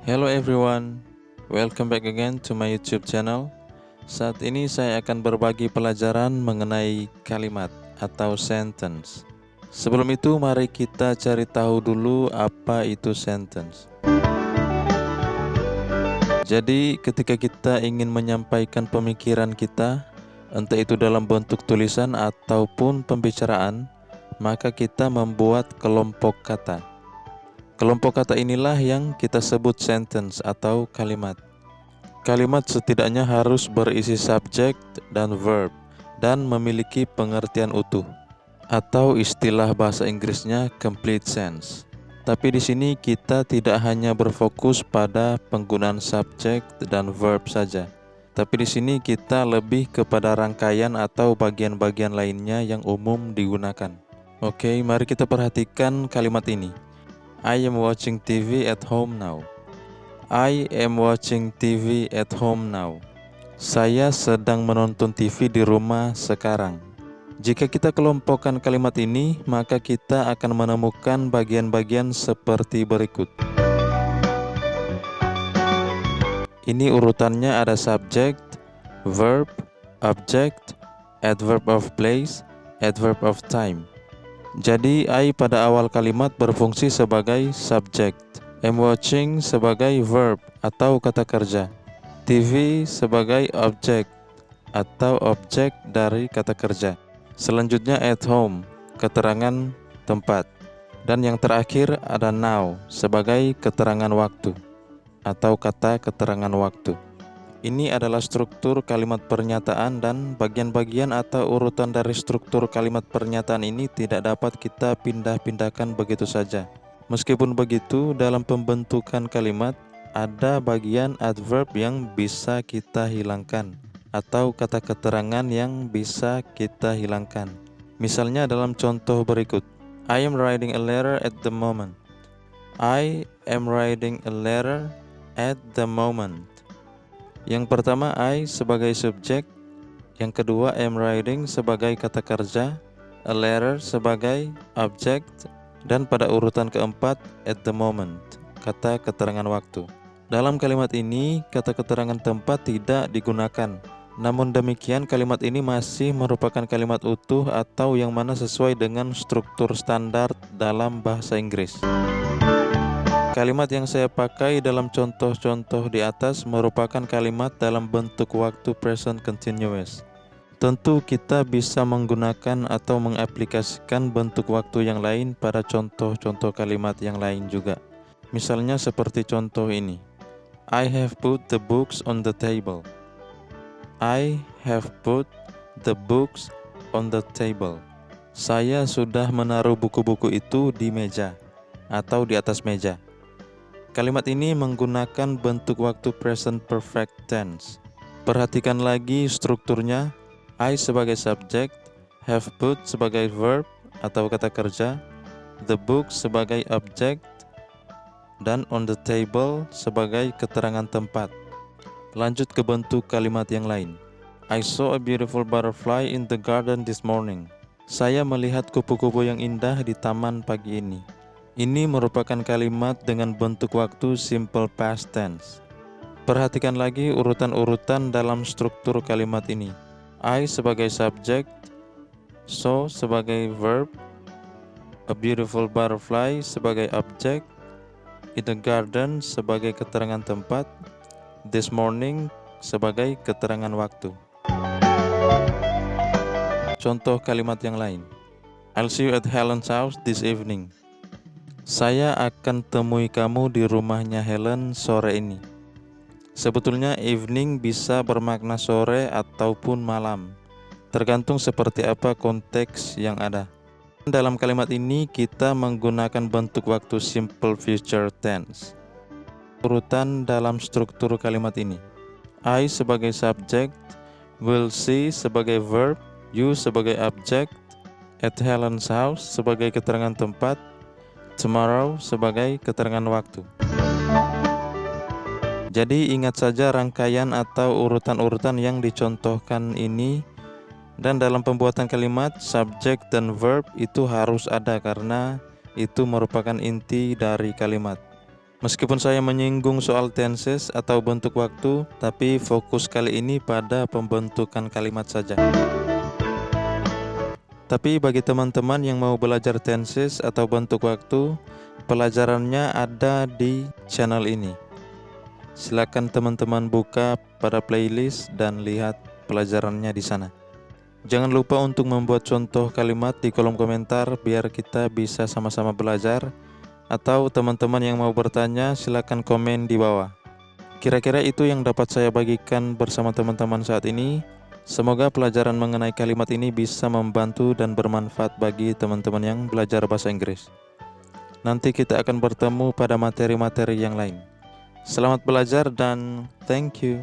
Hello everyone, welcome back again to my YouTube channel. Saat ini saya akan berbagi pelajaran mengenai kalimat atau sentence. Sebelum itu mari kita cari tahu dulu apa itu sentence. Jadi ketika kita ingin menyampaikan pemikiran kita, entah itu dalam bentuk tulisan ataupun pembicaraan, maka kita membuat kelompok kata. Kelompok kata inilah yang kita sebut sentence atau kalimat. Kalimat setidaknya harus berisi subjek dan verb dan memiliki pengertian utuh atau istilah bahasa Inggrisnya complete sense. Tapi di sini kita tidak hanya berfokus pada penggunaan subjek dan verb saja. Tapi di sini kita lebih kepada rangkaian atau bagian-bagian lainnya yang umum digunakan. Oke, mari kita perhatikan kalimat ini. I am watching TV at home now. I am watching TV at home now. Saya sedang menonton TV di rumah sekarang. Jika kita kelompokkan kalimat ini, maka kita akan menemukan bagian-bagian seperti berikut. Ini urutannya ada subject, verb, object, adverb of place, adverb of time. Jadi I pada awal kalimat berfungsi sebagai subject, am watching sebagai verb atau kata kerja, TV sebagai objek atau objek dari kata kerja. Selanjutnya at home, keterangan tempat. Dan yang terakhir ada now sebagai keterangan waktu atau kata keterangan waktu. Ini adalah struktur kalimat pernyataan dan bagian-bagian atau urutan dari struktur kalimat pernyataan ini tidak dapat kita pindah-pindahkan begitu saja. Meskipun begitu, dalam pembentukan kalimat ada bagian adverb yang bisa kita hilangkan atau kata keterangan yang bisa kita hilangkan. Misalnya dalam contoh berikut, I am writing a letter at the moment. I am writing a letter at the moment. Yang pertama I sebagai subjek, yang kedua am writing sebagai kata kerja, a letter sebagai objek, dan pada urutan keempat at the moment, kata keterangan waktu. Dalam kalimat ini kata keterangan tempat tidak digunakan. Namun demikian kalimat ini masih merupakan kalimat utuh atau yang mana sesuai dengan struktur standar dalam bahasa Inggris. Kalimat yang saya pakai dalam contoh-contoh di atas merupakan kalimat dalam bentuk waktu present continuous. Tentu kita bisa menggunakan atau mengaplikasikan bentuk waktu yang lain pada contoh-contoh kalimat yang lain juga. Misalnya seperti contoh ini. I have put the books on the table. I have put the books on the table. Saya sudah menaruh buku-buku itu di meja atau di atas meja. Kalimat ini menggunakan bentuk waktu present perfect tense. Perhatikan lagi strukturnya. I sebagai subjek, have put sebagai verb atau kata kerja, the book sebagai objek, dan on the table sebagai keterangan tempat. Lanjut ke bentuk kalimat yang lain. I saw a beautiful butterfly in the garden this morning. Saya melihat kupu-kupu yang indah di taman pagi ini. Ini merupakan kalimat dengan bentuk waktu simple past tense. Perhatikan lagi urutan-urutan dalam struktur kalimat ini. I sebagai subjek, saw sebagai verb, a beautiful butterfly sebagai objek, in the garden sebagai keterangan tempat, this morning sebagai keterangan waktu. Contoh kalimat yang lain. I'll see you at Helen's house this evening. Saya akan temui kamu di rumahnya Helen sore ini. Sebetulnya evening bisa bermakna sore ataupun malam, tergantung seperti apa konteks yang ada. Dalam kalimat ini kita menggunakan bentuk waktu simple future tense. Urutan dalam struktur kalimat ini. I sebagai subjek, will see sebagai verb, you sebagai objek, at Helen's house sebagai keterangan tempat, tomorrow sebagai keterangan waktu. Jadi ingat saja rangkaian atau urutan-urutan yang dicontohkan ini, dan dalam pembuatan kalimat subjek dan verb itu harus ada karena itu merupakan inti dari kalimat. Meskipun saya menyinggung soal tenses atau bentuk waktu, tapi fokus kali ini pada pembentukan kalimat saja. Tapi bagi teman-teman yang mau belajar tenses atau bentuk waktu, pelajarannya ada di channel ini. Silakan teman-teman buka pada playlist dan lihat pelajarannya di sana. Jangan lupa untuk membuat contoh kalimat di kolom komentar biar kita bisa sama-sama belajar. Atau teman-teman yang mau bertanya, silakan komen di bawah. Kira-kira itu yang dapat saya bagikan bersama teman-teman saat ini. Semoga pelajaran mengenai kalimat ini bisa membantu dan bermanfaat bagi teman-teman yang belajar bahasa Inggris. Nanti kita akan bertemu pada materi-materi yang lain. Selamat belajar dan thank you.